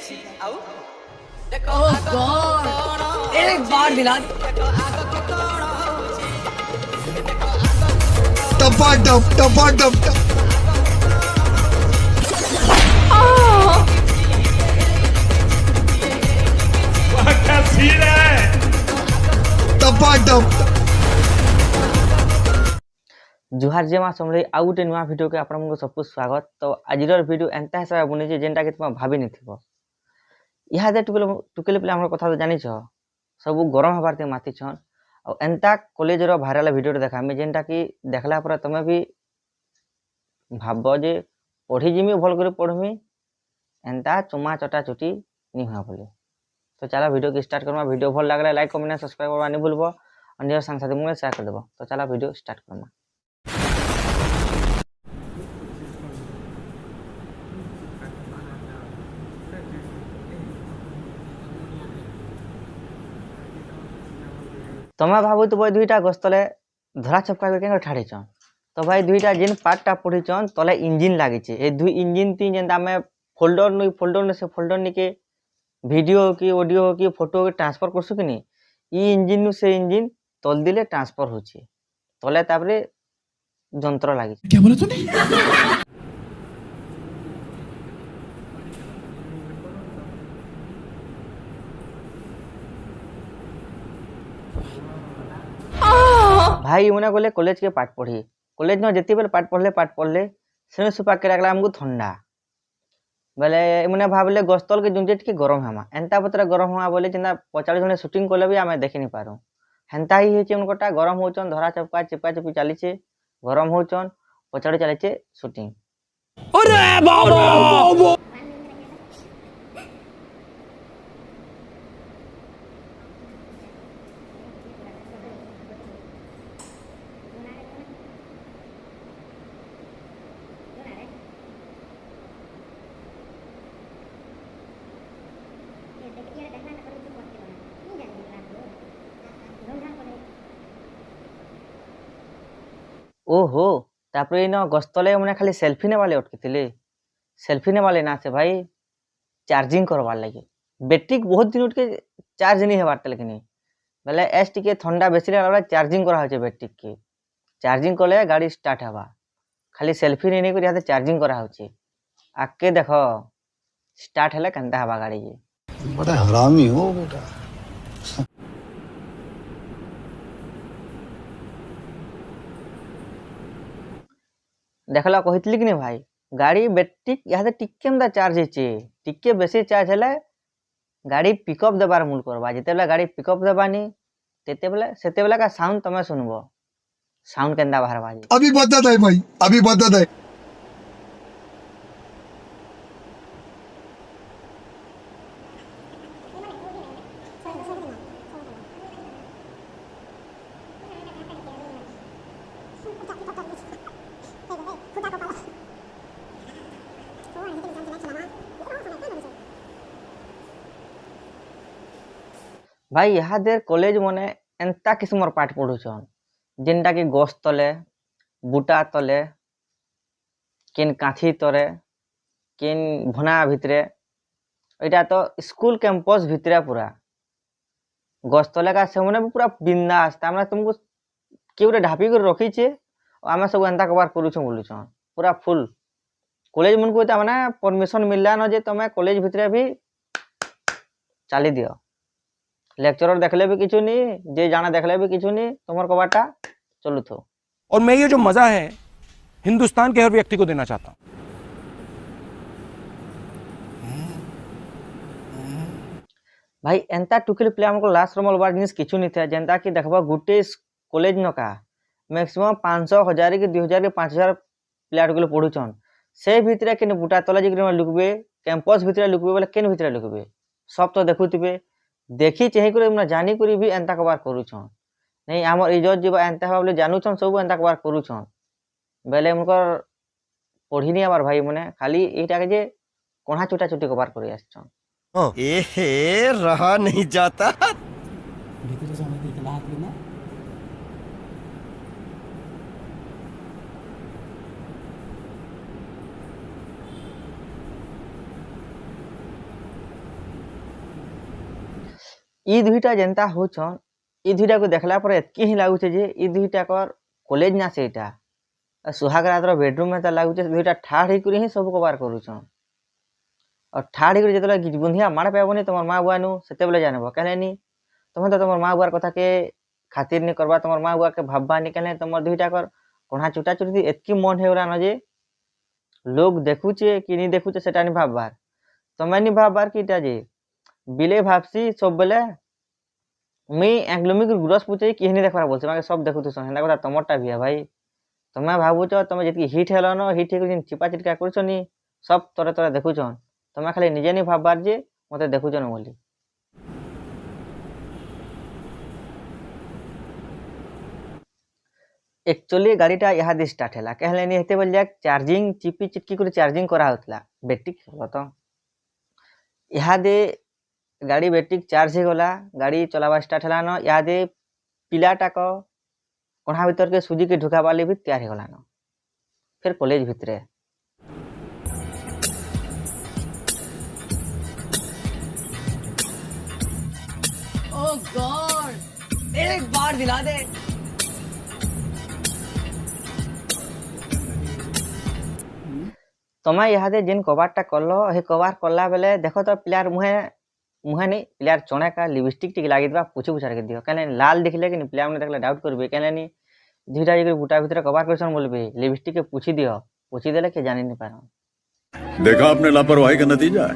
ओह God, एक बार दिला टपाटप टपाटप क्या सीन है। टपाटप जुहार जे माँ समझे आउ गोटे नुआ भिडियो के आपन सबको स्वागत। तो आज भिडियो एंता हिसाब बनी जेनटा कि तुम भाभी नहीं इहादे टुकेले पे आम कथा तो जानी सब गरम हबार ते माती छन और एंता कॉलेज रो भाइराल वीडियो देखामी जेनटा कि देखला पर तुम भी भाव जे पढ़ी जिमी भल कर पढ़मी एंता चुमा चटा चुटी नहीं हुआ बोले। तो चला वीडियो की स्टार्ट करमा। वीडियो भल लगे लाइक कमेंट सब्सक्राइब करवा नहीं भूलब और निज संग साथी मुझे शेयर कर देव। तो चला वीडियो स्टार्ट करमा। तुम्हें भावु तो भाई दुईटा गछ तले धरा चपका के ठाड़ीचन। तो भाई दुईटा जेन पार्टा पढ़ीचन तले इंजिन लगी ए दुई इंजिन तीन जेनता आम फोल्डर से फोल्डर निके वीडियो हो कि ऑडियो हो कि फोटो हो ट्रांसफर करसु कि नहीं ई इंजिन नु से इंजिन तल दिले ट्रांसफर होची तले तापरे जंत्र लगी। क्या बोला तूने? भाई मैंने गले कॉलेज के पाठ पढ़ी कॉलेज न जिते बेले पाठ पढ़ले से सुपा के रखला हमको ठंडा बेले मैंने भावले गस्तल के जुंजे टिके गरम हेमा एंता पत्र गरम हुआ बोले जेंता 50 जने शूटिंग कले भी आमे देखि नहीं पारू हेंता ही हेचे उनकोटा गरम होचन धरा चपका चिपा चिपी चलीचे गरम होचन 50 चलीचे शूटिंग। अरे बाबा ओहो तापरे न गस्तले मैंने खाली सेल्फी ने वाले अटकी सेल्फी ने वाले ना से भाई चार्जिंग करवार लगे बैटरी बहुत दिन उठके चार्ज नहीं हेबार लेकिन बेले एस टिके ठंडा बेसी लगा चार्जिंग करा होचे बैटरी के चार्जिंग कले गाड़ी स्टार्ट हवा खाली सेल्फी नहीं कर चार्जिंग करा होचे आके देखो स्टार्ट हेले केनता हवा गाड़ी के। बड़ा हरामी हो बेटा। देखला कहतली कि नहीं भाई गाड़ी बैटरी यहाँ टिके चार्ज होचे टिके बेसी चार्ज हेले गाड़ी पिकअप देबार मूल करवा जिते बेला गाड़ी पिकअप देबानी सेते बेला का साउंड तमे सुनबो साउंड केंदा बाहर बाजी। अभी बता है भाई अभी बता है। भाई यहाँ देर कॉलेज मने एंता किस्मर पाठ पढ़ुछन जेनटा कि गछ तले बुटा तले केन काठी तरे केन भना भितरे एटा तो स्कूल कैंपस भितरे पूरा गछ तले का से मने पूरा बिंदास तामरा तुमको केउरे ढापी कर रखी छे आमे सब एंता कबार करूछन बोलुछन पूरा फुल कॉलेज मन को ता माने परमिशन मिलला न जे तमे कॉलेज भितरे भी चाली दियो लेक्चरर देखले भी किछु नहीं जे जाना देखले भी किछु नहीं तुम्हार कबाटा चलू थो। और मैं ये जो मजा है हिंदुस्तान के हर व्यक्ति को देना चाहता हूं। भाई एंता टुकिल प्ले हमको लास्ट रमल बार जिनिस किछु नहीं था जेंता कि देखबा गुटे कॉलेज न का मैक्सिमम 500 1000 के 2000 के 5000 प्लेयर गुलो पढुचन से भितरे केन बुटा तला जिग्रे लुकबे कैंपस भितरे लुकबे बोले केन भितरे लुकबे सब तो देखुतिबे देखी चाहे करे हमरा जानी करी भी एंता कबार करूछन नहीं हमर इज्जत जीवा एंता हवा बोले जानूछन सब एंता कबार करूछन बेले उनकर पढ़ी नहीं आबार भाई मने खाली एटा के जे कोणा छोटा छोटी कबार करी आछन। एहे रहा नहीं जाता। ଇ ଦୁଇଟା ଯେନ୍ତା ହଉଛନ୍ ଇ ଦୁଇଟାକୁ ଦେଖିଲା ପରେ ଏତ୍କି ହିଁ ଲାଗୁଛେ ଯେ ଇ ଦୁଇଟାକର କଲେଜ ନା ସେଇଟା ସୁହାଗ ରାତର ବେଡରୁମ୍ ଏନ୍ତା ଲାଗୁଛେ ସେ ଦୁଇଟା ଠାଡ଼ ହେଇକରି ହିଁ ସବୁ କବାର କରୁଛନ୍ ଆଉ ଠାଡ଼ ହେଇକରି ଯେତେବେଳେ ଗିଜବୁନ୍ଧିଆ ମାଡ଼ ପାଇବନି ତମର ମା ବୁଆନୁ ସେତେବେଳେ ଜାଣିବ କେହେନି ତମେ ତ ତମର ମା ବୁଆର କଥାକେ ଖାତିର ନି କରବା ତମର ମା ବୁଆକେ ଭାବବାନି କେହେଲେ ତମର ଦୁଇଟାକର କଣା ଚୁଟା ଚୁଟି ଏତ୍କି ମନ ହେଇଗଲାନ ଯେ ଲୋକ ଦେଖୁଛେ କି ନି ଦେଖୁଛେ ସେଟା ନି ଭାବବାର ତମେ ନି ଭାବବାର କି ଇଟା ଯେ ବିଲେ ଭାବସି ସବୁବେଲେ ମୁଇଁ ଆଙ୍ଗଲୋମିକ ଗୁରସ ପୁଛେ କି ନି ଦେଖବାର ବୋଲছে ମାନେ ସବ ଦେଖୁଥିସନ୍ ହେନ୍ତା କଥା ତମରଟା ବି ଭାଇ ତମେ ଭାବୁଛ ତମେ ଯେତିକି ହିଟ୍ ହେଲନ ହିଟ୍ ହେଇକରି ଯେନ୍ ଚିପା ଚିଟକା କରୁଛନି ସବ ତରେ ତରେ ଦେଖୁଛନ୍ ତମେ ଖାଲି ନିଜେ ନି ଭାବବାର ଯେ ମତେ ଦେଖୁଛନ ବୋଲି एक्चुअली गाड़ीटा इहादे स्टार्ट है कहले नहीं हेते बोल जाक चार्जिंग चिपी चिटकी कर चार्जिंग करा होतला बैटरी तो इहादे गाड़ी बैटरी चार्ज हो गला गाड़ी चलावा स्टार्ट है न इहादे पिलाटा को कोणा भीतर के सुजी के ढुका वाले भी तैयार हो गला न फिर कॉलेज भितरे ओह गॉड एक बार दिला दे तमे इहादे जेन कबारटा कल हे कबार कला बेले देखो तो पिलार मुहे मुहे नहीं पिलार चणे का लिपस्टिक टिक लागी दबा पुछु पुछार के दियो कहले लाल दिखले कि पिला ने देखले डाउट करबे कहले नी धीरा जे बुटा भीतर कबार करछन बोलबे लिपस्टिक के पुछि दियो पुछि देले के जानि नहीं पारो देखा आपने लापरवाही का नतीजा है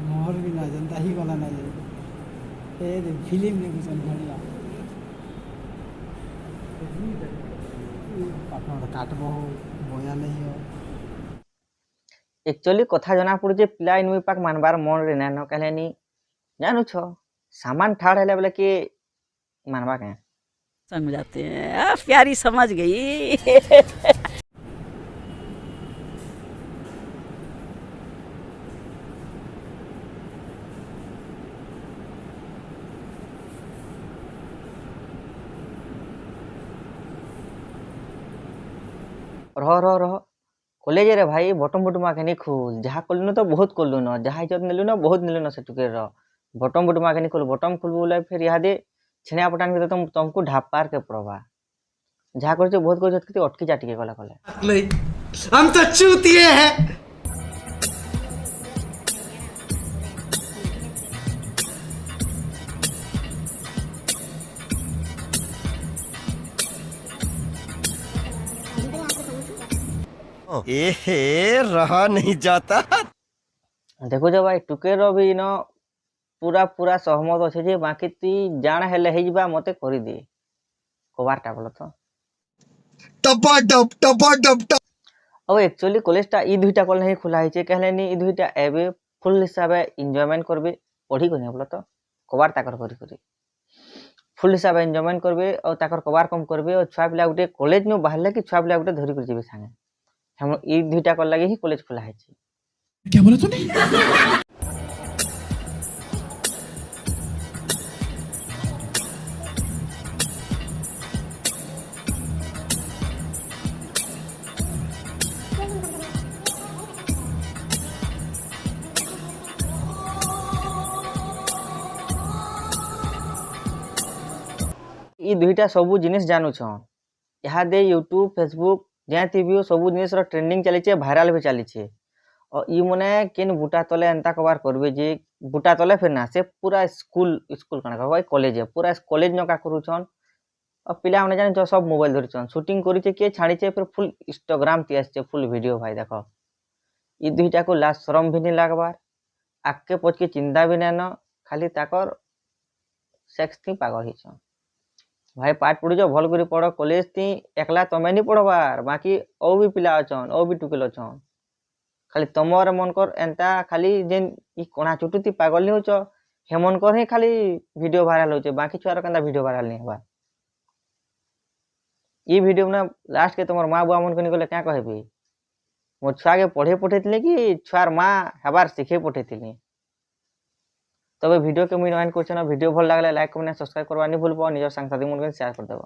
मोहर भी ना जनता ही गला ना ये फिल्म ने कुछ बढ़िया काटबो बोया नहीं हो एक्चुअली कथा जना पड़े पिला इन पाक मानबार मन रे न कहले नी जानु छ सामान ठाड़ हेले बोले कि मानबा के समझाते हैं प्यारी समझ गई रह रह रह कॉलेज रे भाई बटम बुटमा के नहीं खुल जहाँ कलु तो बहुत कलु न जहाँ इज्जत नेलु न बहुत नेलु न से टुके रो बटम बुटमा के नहीं खुल बटम खुल बोले फिर इहादे छिणिया पटान के तुमको ढापार के पड़वा जहाँ कर बहुत कर अटकी जा टिके गला कले हम तो चूतिए हैं एहे रहा नहीं जाता देखो जो भाई टुके रो भी न पूरा पूरा सहमत अच्छे जे बाकी ती जान हेले हे जिबा मते करि दे कबारटा बोल तो टपा टप टप अब एक्चुअली कॉलेजटा ई दुईटा कॉलेज नहीं खुला है कहले नी ई दुईटा एबे फुल हिसाब एंजॉयमेंट करबे पढ़ी कोनी बोल तो कबार ताकर करी करी फुल हिसाब एंजॉयमेंट करबे और ताकर कबार कम करबे और छुआ पिला गुटे कॉलेज नु बाहरले कि छुआ पिला गुटे धरी कर जेबे संगे हम ई दुईटा कर लागे ही कॉलेज खुला है क्या बोला तूने ई दुईटा सबू जिनिस जानू छ यहाँ दे यूट्यूब फेसबुक जहाँ भी सबू जिनिस ट्रेंडिंग चली भाइराल भी चली और ई मने केन बुटा तले एंता कबार करबे जे बुटा तले फिर ना से पूरा स्कूल स्कूल कना कहबा कॉलेज है पूरा कॉलेज नका करूछन और पिला माने जानि सब मोबाइल धरिछन शूटिंग करिछे के छाड़िछे फिर फुल इंस्टाग्राम ती आछे फुल वीडियो भाई देखो ई दुईटा को लास्ट शरम भी नहीं लागबार आके पछ के चिंता भी नहीं न खाली ताकर सेक्स थी पागल हिछन भाई पाठ पढ़ुछ भल कर पढ़ कॉलेज ती एकला तमें नहीं पढ़वार बाकी और भी पिला अछन और भी टुकेल अछन खाली तमर मन कर एंता खाली जेन ई कोना चुटुती पागल नहीं होछ हे मन कर ही खाली वीडियो वायरल होछ बाकी छुआर कंदा वीडियो वायरल नहीं होबा ई वीडियो में लास्ट के तमर माँ बुआ मन को निकले क्या कहबी मोर छुआ के पढ़े पठेतिले कि छुआर माँ हेबार सिखे पठेतिले तबे वीडियो के मुझे वीडियो भल लगले लाइक कमेंट सब्सक्राइब करवा नहीं भूल निजर सांगसाथी मन शेयर कर देव।